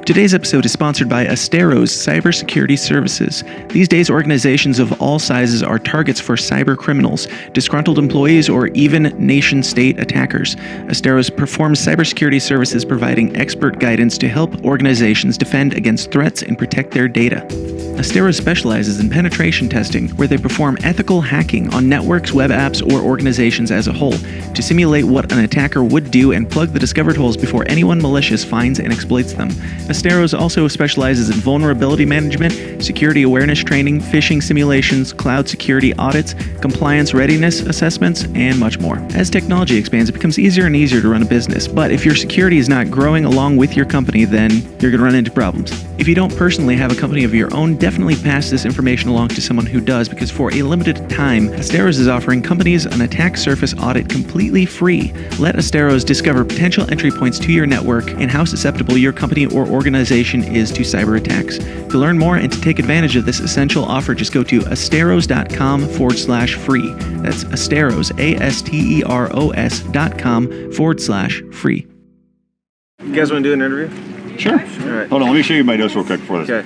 Today's episode is sponsored by Astero's Cybersecurity Services. These days, organizations of all sizes are targets for cyber criminals, disgruntled employees, or even nation-state attackers. Astero's performs cybersecurity services providing expert guidance to help organizations defend against threats and protect their data. Astero specializes in penetration testing, where they perform ethical hacking on networks, web apps, or organizations as a whole, to simulate what an attacker would do and plug the discovered holes before anyone malicious finds and exploits them. Asteros also specializes in vulnerability management, security awareness training, phishing simulations, cloud security audits, compliance readiness assessments, and much more. As technology expands, it becomes easier and easier to run a business, but if your security is not growing along with your company, then you're going to run into problems. If you don't personally have a company of your own, definitely pass this information along to someone who does, because for a limited time, Asteros is offering companies an attack surface audit completely free. Let Asteros discover potential entry points to your network and how susceptible your company or organization is to cyber attacks. To learn more and to take advantage of this essential offer, just go to asteros.com/free. That's Asteros, ASTEROS.com/free. You guys want to do an interview? Sure. All right. Hold on, let me show you my notes real quick for this. Okay.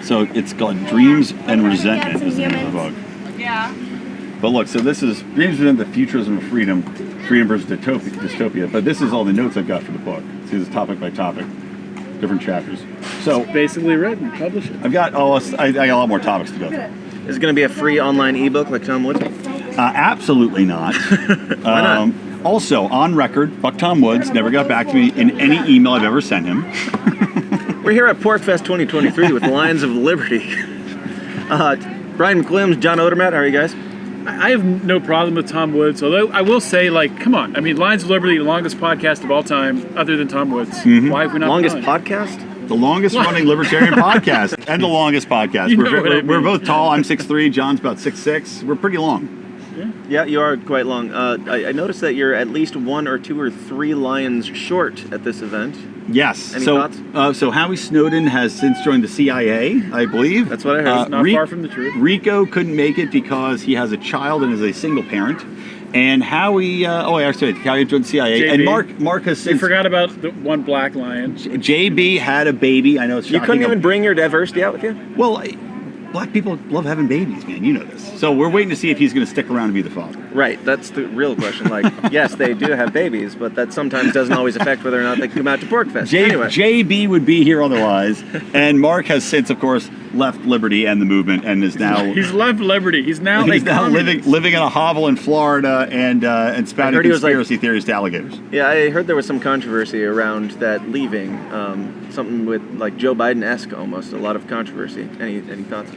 So it's called Dreams and Resentment is the name of the book. Yeah. But look, so this is Dreams and the Futurism of Freedom versus Dystopia. But this is all the notes I've got for the book. See, this is topic by topic, different chapters. So Basically written, publish it. I've got I got a lot more topics to go through. Is it going to be a free online ebook like Tom Woods? Absolutely not. Why not? Also, on record, Buck Tom Woods never got back to me in any email I've ever sent him. We're here at PorcFest 2023 with the Lions of Liberty. Brian McWilliams, John Odermatt, how are you guys? I have no problem with Tom Woods, although I will say, come on. I mean, Lions of Liberty, the longest podcast of all time, other than Tom Woods. Mm-hmm. Why have we not Longest done? podcast? The longest running libertarian podcast and the longest podcast. You know what I We're mean. both tall. I'm 6'3", John's about 6'6". We're pretty long. Yeah, you are quite long. I noticed that you're at least 1 or 2 or 3 lions short at this event. Yes. Any so, thoughts? So Howie Snowden has since joined the CIA, I believe. That's what I heard. Not far from the truth. Rico couldn't make it because he has a child and is a single parent. And Howie, Howie joined the CIA. JB. And Mark has You since... forgot about the one black lion. JB had a baby. I know it's You shocking. couldn't even bring your diversity out with you? Well, black people love having babies, man. You know this. So we're waiting to see if he's going to stick around and be the father. Right, that's the real question. Yes, they do have babies, but that sometimes doesn't always affect whether or not they can come out to PorcFest. Anyway. JB would be here otherwise. And Mark has since, of course, left Liberty and the movement and is now... He's left Liberty. He's now living in a hovel in Florida and spouting he was conspiracy theories to alligators. Yeah, I heard there was some controversy around that leaving. Something with Joe Biden-esque almost. A lot of controversy. Any thoughts?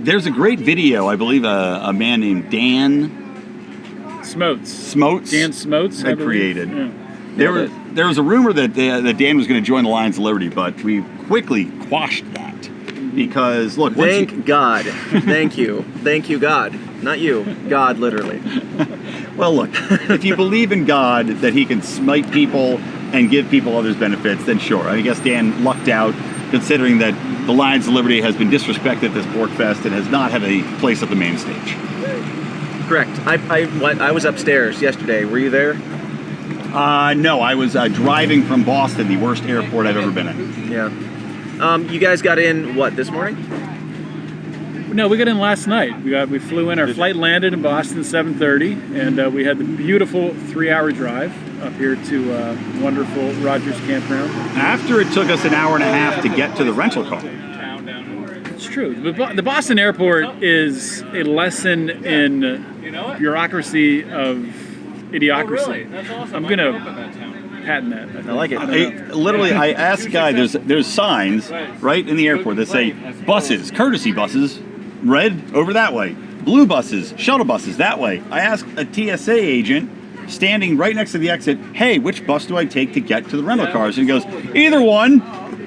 There's a great video, I believe a man named Dan Smotes. Dan Smotes had created. Yeah. There was a rumor that Dan was going to join the Lions of Liberty, but we quickly quashed that because look. Thank God. Thank you, God. Not you. God, literally. Well, look. If you believe in God that He can smite people and give people others benefits, then sure. I guess Dan lucked out, considering that the Lions of Liberty has been disrespected at this PorcFest and has not had a place at the main stage. Correct. I was upstairs yesterday. Were you there? No, I was driving from Boston, the worst airport I've ever been in. Yeah. You guys got in, this morning? No, we got in last night. We flew in. Our flight landed in Boston at 7:30, and we had the beautiful 3-hour drive up here to wonderful Rogers Campground. After it took us an hour and a half to get to the rental car. It's true. The Boston airport is a lesson in bureaucracy of idiocracy. That's awesome. I'm gonna patent that. I like it. I asked a guy, there's signs right in the airport that say buses, courtesy buses, red over that way, blue buses, shuttle buses that way. I asked a TSA agent standing right next to the exit, hey, which bus do I take to get to the rental cars? And he goes, either one.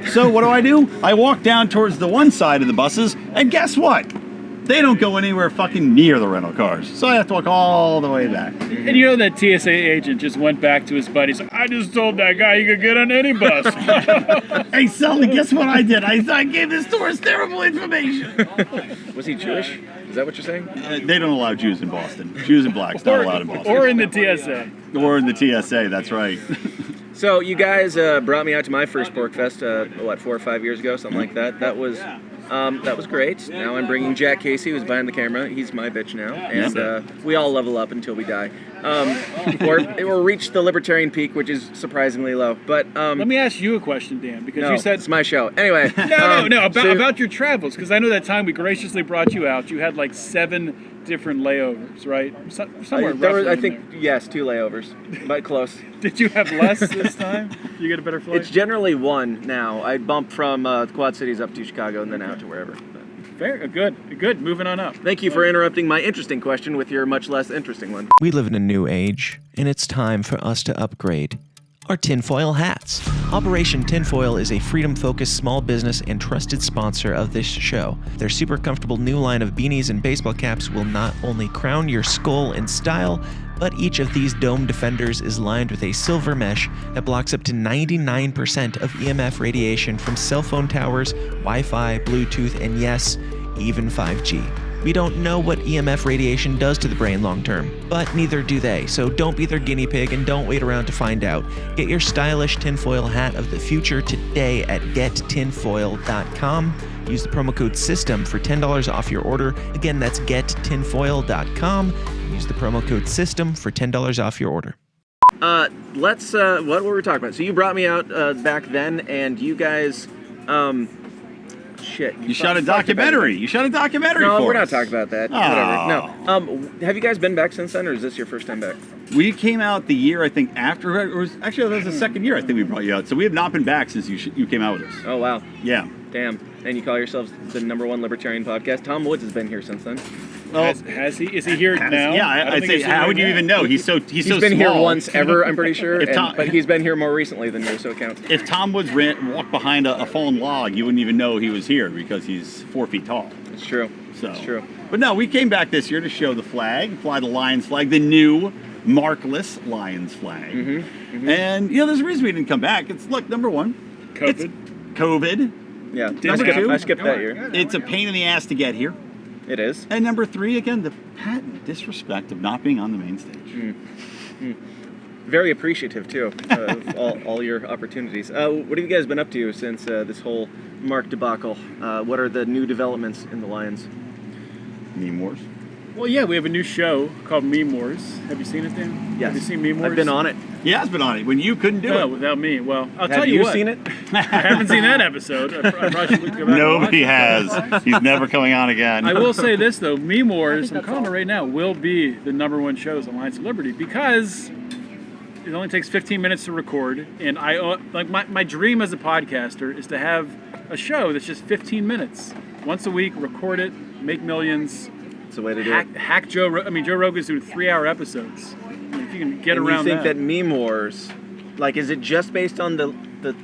So what do? I walk down towards the one side of the buses, and guess what? They don't go anywhere fucking near the rental cars. So I have to walk all the way back. And you know that TSA agent just went back to his buddies. I just told that guy you could get on any bus. Hey, Sully, guess what I did? I gave this tourist terrible information. Was he Jewish? Is that what you're saying? They don't allow Jews in Boston. Jews and blacks not allowed in Boston. Or in the TSA. Or in the TSA, that's right. So you guys brought me out to my first PorcFest, 4 or 5 years ago, something like that. That was great. Now I'm bringing Jack Casey, who's behind the camera. He's my bitch now, and we all level up until we die, or reach the libertarian peak, which is surprisingly low. But let me ask you a question, Dan, because you said it's my show. Anyway, about your travels, because I know that time we graciously brought you out, you had like 7 different layovers, right? Somewhere there was, roughly I in think, there. yes, 2 layovers, but close. Did you have less this time? You get a better flight? It's generally 1 now. I bump from the Quad Cities up to Chicago and then out to wherever. Fair, good. Moving on up. Thank you for interrupting my interesting question with your much less interesting one. We live in a new age, and it's time for us to upgrade. Our tinfoil hats. Operation Tinfoil is a freedom-focused small business and trusted sponsor of this show. Their super comfortable new line of beanies and baseball caps will not only crown your skull in style, but each of these dome defenders is lined with a silver mesh that blocks up to 99% of EMF radiation from cell phone towers, Wi-Fi, Bluetooth, and yes, even 5G. We don't know what EMF radiation does to the brain long term, but neither do they, so don't be their guinea pig and don't wait around to find out. Get your stylish tinfoil hat of the future today at gettinfoil.com. Use the promo code SYSTEM for $10 off your order. Again, that's gettinfoil.com. Use the promo code SYSTEM for $10 off your order. What were we talking about? So you brought me out back then, and you guys, you shot a documentary. You shot a documentary No, for we're not us. talking about that. Oh. Whatever. No. Have you guys been back since then, or is this your first time back? We came out the year, I think, after, it was actually, that was the second year I think we brought you out. So we have not been back since you came out with us. Oh, wow. Yeah. Damn. And you call yourselves the #1 libertarian podcast. Tom Woods has been here since then. Well, has he? Is he here now? Yeah, I'd say, how would you even know? He's so He's so been small. here once ever, I'm pretty sure, Tom- but he's been here more recently than you, so it counts. If Tom Woods walked behind a fallen log, you wouldn't even know he was here because he's 4 feet tall. It's true. So. It's true. But no, we came back this year to show the flag, fly the Lions flag, the new markless Lions flag. And, there's a reason we didn't come back. It's, look, number 1. COVID. It's COVID. Yeah. Number 2. I skipped that year. It's a pain in the ass to get here. It is. And number 3, again, the patent disrespect of not being on the main stage. Very appreciative, too, of all your opportunities. What have you guys been up to since this whole Mark debacle? What are the new developments in the Lions? Meme Wars. Well, yeah, we have a new show called Meme Wars. Have you seen it, Dan? Yes. Have you seen Meme Wars? I've been on it. He has been on it when you couldn't do No, it. without me. Well, I'll tell Have you you what. seen it? I haven't seen that episode. I probably should go back and watch Nobody it. has. He's never coming on again. I will say this, though. Meme Wars, I'm calling it right now, will be the #1 shows on Lions of Liberty because it only takes 15 minutes to record. And my dream as a podcaster is to have a show that's just 15 minutes. Once a week, record it, make millions. It's the way to do it. Hack Joe Rogan. Joe Rogan's doing 3-hour episodes. If you can get And around you think that Meme Wars, is it just based on the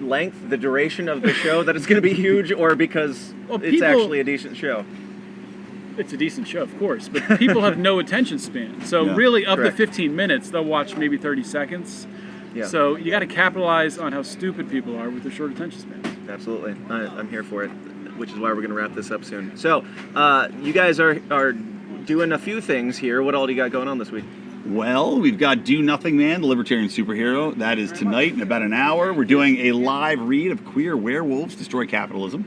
length, the duration of the show that it's going to be huge, or because it's actually a decent show? It's a decent show, of course, but people have no attention span. So Yeah, really, of correct. the 15 minutes, they'll watch maybe 30 seconds. Yeah. So you got to capitalize on how stupid people are with their short attention spans. Absolutely. I'm here for it, which is why we're going to wrap this up soon. So, you guys are doing a few things here. What all do you got going on this week? Well, we've got Do Nothing Man, the Libertarian Superhero. That is tonight in about an hour. We're doing a live read of Queer Werewolves Destroy Capitalism.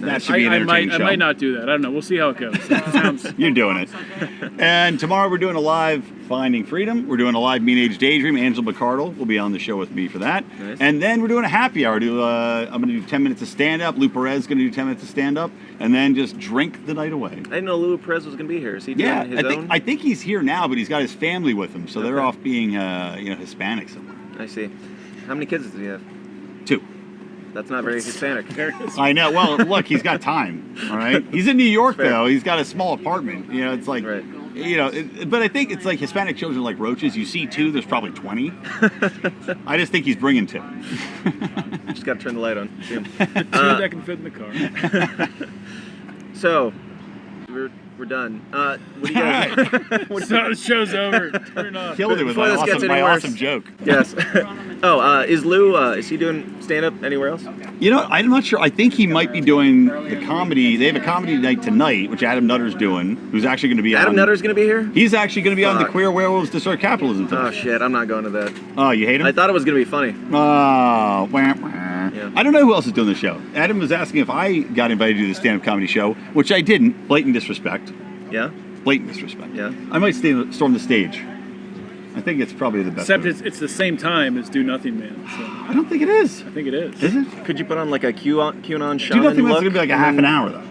That should be an entertaining show. I might not do that. I don't know. We'll see how it goes. It sounds... You're doing it. And tomorrow we're doing a live Finding Freedom. We're doing a live Mean Age Daydream. Angela McCardle will be on the show with me for that. Nice. And then we're doing a happy hour. I'm going to do 10 minutes of stand-up. Lou Perez is going to do 10 minutes of stand-up. And then just drink the night away. I didn't know Lou Perez was going to be here. Is he doing his own? I think he's here now, but he's got his family with him. So they're off being Hispanic somewhere. I see. How many kids does he have? 2. That's not very Hispanic. I know. Well, look, he's got time. All right. He's in New York though. He's got a small apartment. It's like, Right. But I think it's like Hispanic children are like roaches. You see 2, there's probably 20. I just think he's bringing 2. Just got to turn the light on. See him. 2 that can fit in the car. So, we're we're done. What do you guys? So the show's over. Turn off. Killed it with Before my this gets awesome, any my worse. awesome joke. Yes. Oh, is Lou? Is he doing stand-up anywhere else? You know, I'm not sure. I think he might be doing the comedy. They have a comedy night tonight, which Adam Nutter's doing, who's actually going to be Adam Nutter's gonna be here. He's actually going to be on the Fuck. Queer Werewolves Destroy Capitalism Oh tonight. shit! I'm not going to that. Oh, you hate him? I thought it was gonna be funny. Oh, wah, wah. Yeah. I don't know who else is doing the show. Adam was asking if I got invited to do the stand-up comedy show, which I didn't. Blatant disrespect. Yeah. Blatant disrespect. Yeah. I might storm the stage. I think it's probably the best. Except move. it's the same time as Do Nothing Man. So I don't think it is. I think it is. Is it? Could you put on like a QAnon Do shaman you not think that's look? going to be like a half an hour though?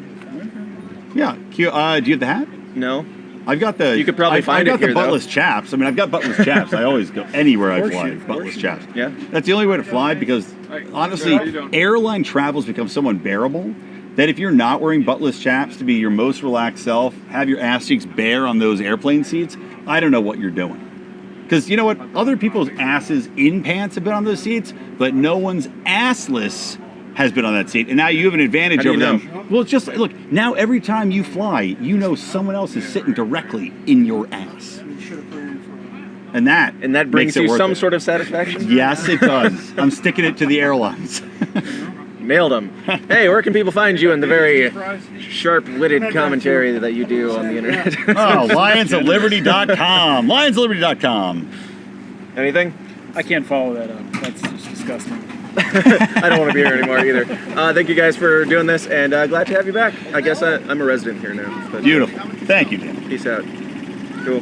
Yeah. Do you have the hat? No. I've got the. You could probably find I've it got here, the though. buttless chaps. I mean, I've got buttless chaps. I always go anywhere I fly. Horseshoe. Buttless chaps. Yeah. That's the only way to fly because honestly, airline travel's become so unbearable that if you're not wearing buttless chaps to be your most relaxed self, have your ass cheeks bare on those airplane seats, I don't know what you're doing. Because you know what? Other people's asses in pants have been on those seats, but no one's assless has been on that seat. And now you have an advantage How do over you them. Well, it's just, look, now every time you fly, you know someone else is sitting directly in your ass. And that brings makes it you worth some it. sort of satisfaction. Yes, it does. I'm sticking it to the airlines. Nailed them. Hey, where can people find you in the very sharp-witted commentary that you do on the internet? Oh, lionsofliberty.com. Lionsofliberty.com. Anything? I can't follow that up. That's just disgusting. I don't want to be here anymore either. Thank you guys for doing this, and glad to have you back. I guess I'm a resident here now. But, Beautiful. Thank you, Dan. Peace out. Cool.